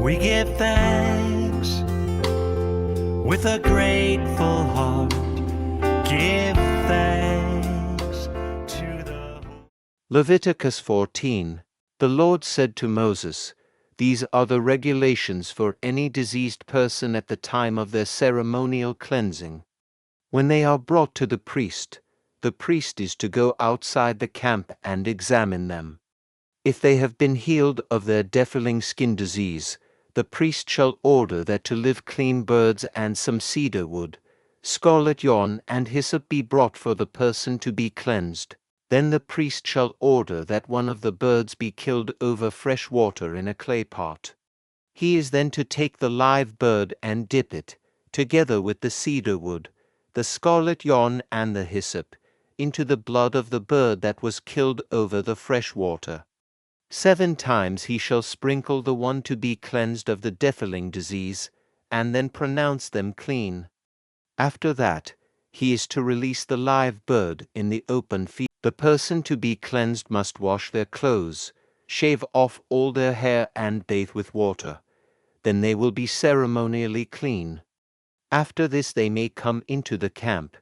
We give thanks with a grateful heart. Give thanks to the Leviticus 14. The Lord said to Moses, "These are the regulations for any diseased person at the time of their ceremonial cleansing. When they are brought to the priest is to go outside the camp and examine them. If they have been healed of their defiling skin disease, the priest shall order that to live clean birds and some cedar wood, scarlet yarn and hyssop be brought for the person to be cleansed. Then the priest shall order that one of the birds be killed over fresh water in a clay pot. He is then to take the live bird and dip it, together with the cedar wood, the scarlet yarn and the hyssop, into the blood of the bird that was killed over the fresh water. 7 times he shall sprinkle the one to be cleansed of the defiling disease, and then pronounce them clean. After that, he is to release the live bird in the open field. The person to be cleansed must wash their clothes, shave off all their hair and bathe with water. Then they will be ceremonially clean. After this they may come into the camp,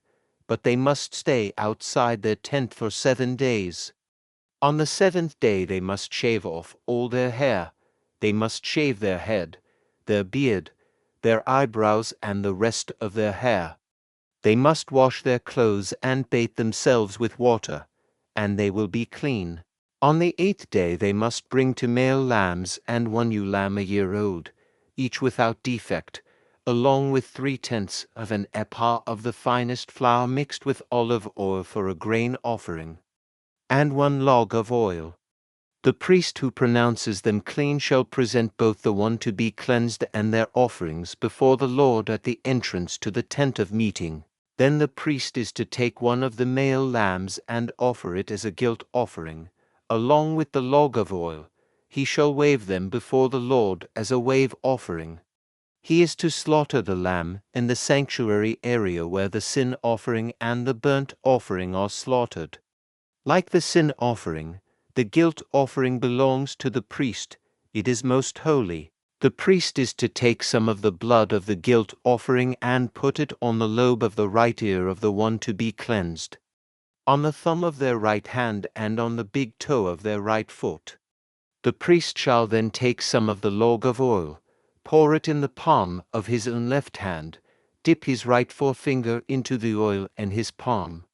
but they must stay outside their tent for 7 days. On the 7th day they must shave off all their hair. They must shave their head, their beard, their eyebrows and the rest of their hair. They must wash their clothes and bathe themselves with water, and they will be clean. On the 8th day they must bring 2 male lambs and 1 ewe lamb a year old, each without defect, along with 3/10 of an ephah of the finest flour mixed with olive oil for a grain offering, and 1 log of oil. The priest who pronounces them clean shall present both the one to be cleansed and their offerings before the Lord at the entrance to the tent of meeting. Then the priest is to take 1 of the male lambs and offer it as a guilt offering, along with the log of oil. He shall wave them before the Lord as a wave offering. He is to slaughter the lamb in the sanctuary area where the sin offering and the burnt offering are slaughtered. Like the sin offering, the guilt offering belongs to the priest. It is most holy. The priest is to take some of the blood of the guilt offering and put it on the lobe of the right ear of the one to be cleansed, on the thumb of their right hand and on the big toe of their right foot. The priest shall then take some of the log of oil, pour it in the palm of his own left hand, dip his right forefinger into the oil in his palm,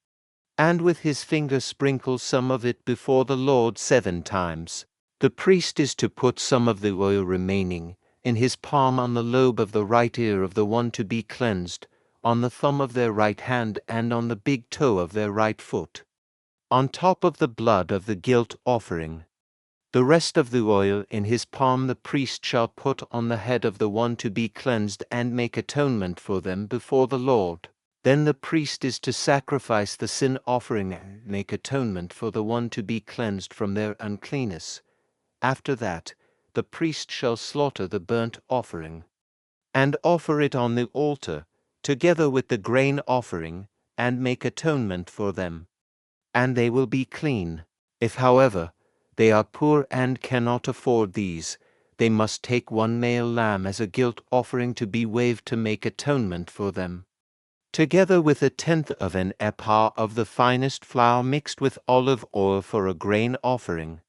and with his finger sprinkle some of it before the Lord 7 times. The priest is to put some of the oil remaining in his palm on the lobe of the right ear of the one to be cleansed, on the thumb of their right hand and on the big toe of their right foot, on top of the blood of the guilt offering. The rest of the oil in his palm the priest shall put on the head of the one to be cleansed and make atonement for them before the Lord. Then the priest is to sacrifice the sin offering and make atonement for the one to be cleansed from their uncleanness. After that, the priest shall slaughter the burnt offering, and offer it on the altar, together with the grain offering, and make atonement for them. And they will be clean. If, however, they are poor and cannot afford these, they must take 1 male lamb as a guilt offering to be waved to make atonement for them, together with 1/10 of an ephah of the finest flour mixed with olive oil for a grain offering,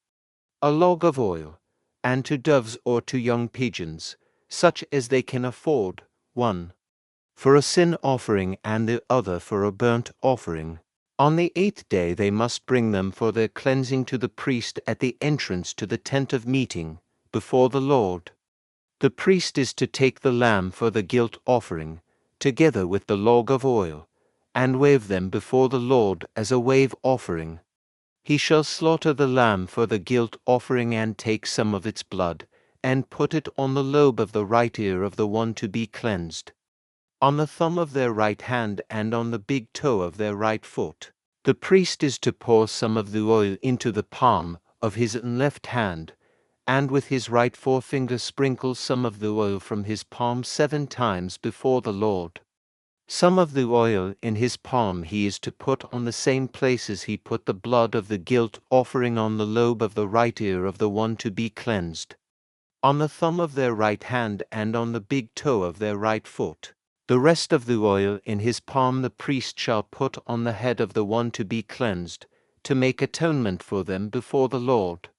a log of oil, and 2 doves or 2 young pigeons, such as they can afford, 1 for a sin offering and the other for a burnt offering. On the 8th day they must bring them for their cleansing to the priest at the entrance to the tent of meeting, before the Lord. The priest is to take the lamb for the guilt offering, together with the log of oil, and wave them before the Lord as a wave offering. He shall slaughter the lamb for the guilt offering and take some of its blood, and put it on the lobe of the right ear of the one to be cleansed, on the thumb of their right hand and on the big toe of their right foot. The priest is to pour some of the oil into the palm of his left hand, and with his right forefinger sprinkle some of the oil from his palm 7 times before the Lord. Some of the oil in his palm he is to put on the same places he put the blood of the guilt offering on the lobe of the right ear of the one to be cleansed, on the thumb of their right hand and on the big toe of their right foot. The rest of the oil in his palm the priest shall put on the head of the one to be cleansed, to make atonement for them before the Lord.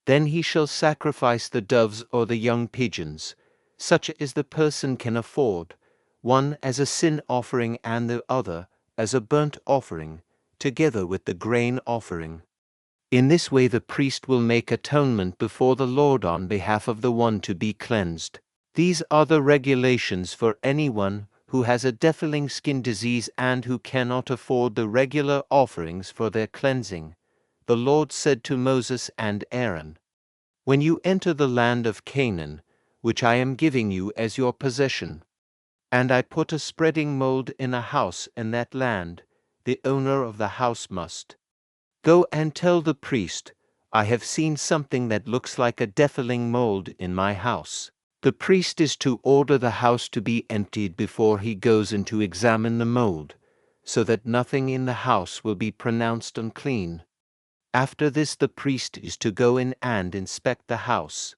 Then he shall sacrifice the doves or the young pigeons, such as the person can afford, one as a sin offering and the other as a burnt offering, together with the grain offering. In this way the priest will make atonement before the Lord on behalf of the one to be cleansed. These are the regulations for anyone who has a defiling skin disease and who cannot afford the regular offerings for their cleansing. The Lord said to Moses and Aaron, "When you enter the land of Canaan, which I am giving you as your possession, and I put a spreading mold in a house in that land, the owner of the house must go and tell the priest, I have seen something that looks like a defiling mold in my house. The priest is to order the house to be emptied before he goes in to examine the mold, so that nothing in the house will be pronounced unclean. After this the priest is to go in and inspect the house.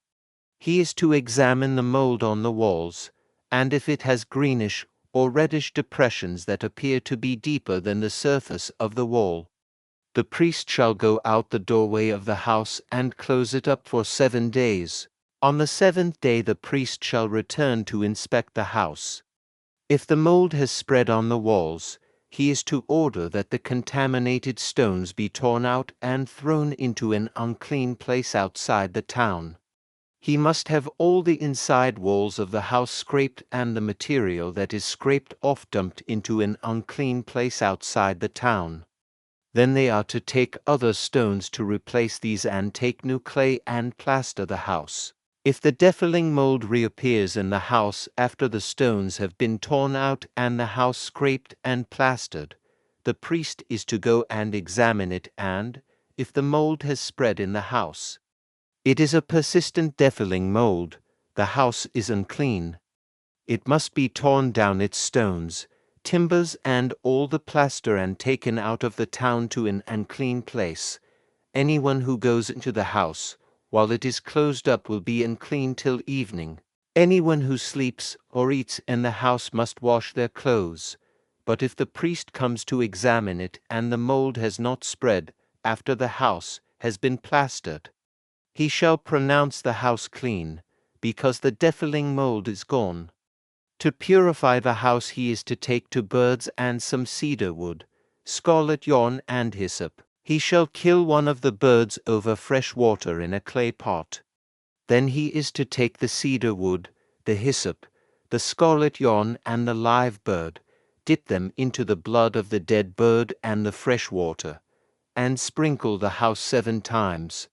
He is to examine the mold on the walls, and if it has greenish or reddish depressions that appear to be deeper than the surface of the wall, the priest shall go out the doorway of the house and close it up for 7 days. On the 7th day the priest shall return to inspect the house. If the mold has spread on the walls, he is to order that the contaminated stones be torn out and thrown into an unclean place outside the town. He must have all the inside walls of the house scraped and the material that is scraped off dumped into an unclean place outside the town. Then they are to take other stones to replace these and take new clay and plaster the house. If the defiling mold reappears in the house after the stones have been torn out and the house scraped and plastered, the priest is to go and examine it, and, if the mold has spread in the house, it is a persistent defiling mold, the house is unclean. It must be torn down, its stones, timbers and all the plaster, and taken out of the town to an unclean place. Anyone who goes into the house while it is closed up will be unclean till evening. Anyone who sleeps or eats in the house must wash their clothes. But if the priest comes to examine it and the mold has not spread after the house has been plastered, he shall pronounce the house clean, because the defiling mold is gone. To purify the house he is to take 2 birds and some cedar wood, scarlet yarn and hyssop. He shall kill one of the birds over fresh water in a clay pot. Then he is to take the cedar wood, the hyssop, the scarlet yarn and the live bird, dip them into the blood of the dead bird and the fresh water, and sprinkle the house 7 times.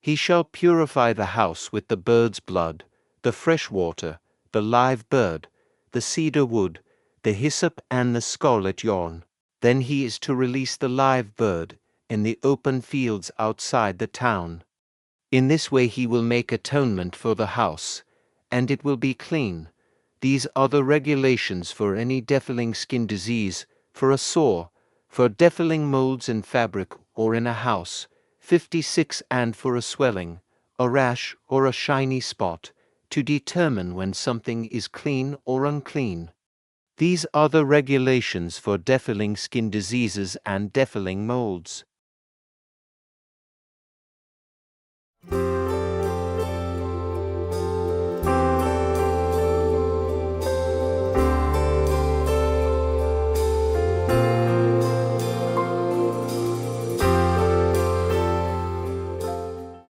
He shall purify the house with the bird's blood, the fresh water, the live bird, the cedar wood, the hyssop and the scarlet yarn. Then he is to release the live bird in the open fields outside the town. In this way he will make atonement for the house, and it will be clean. These are the regulations for any defiling skin disease, for a sore, for defiling molds in fabric or in a house, 56, and for a swelling, a rash or a shiny spot, to determine when something is clean or unclean. These are the regulations for defiling skin diseases and defiling molds.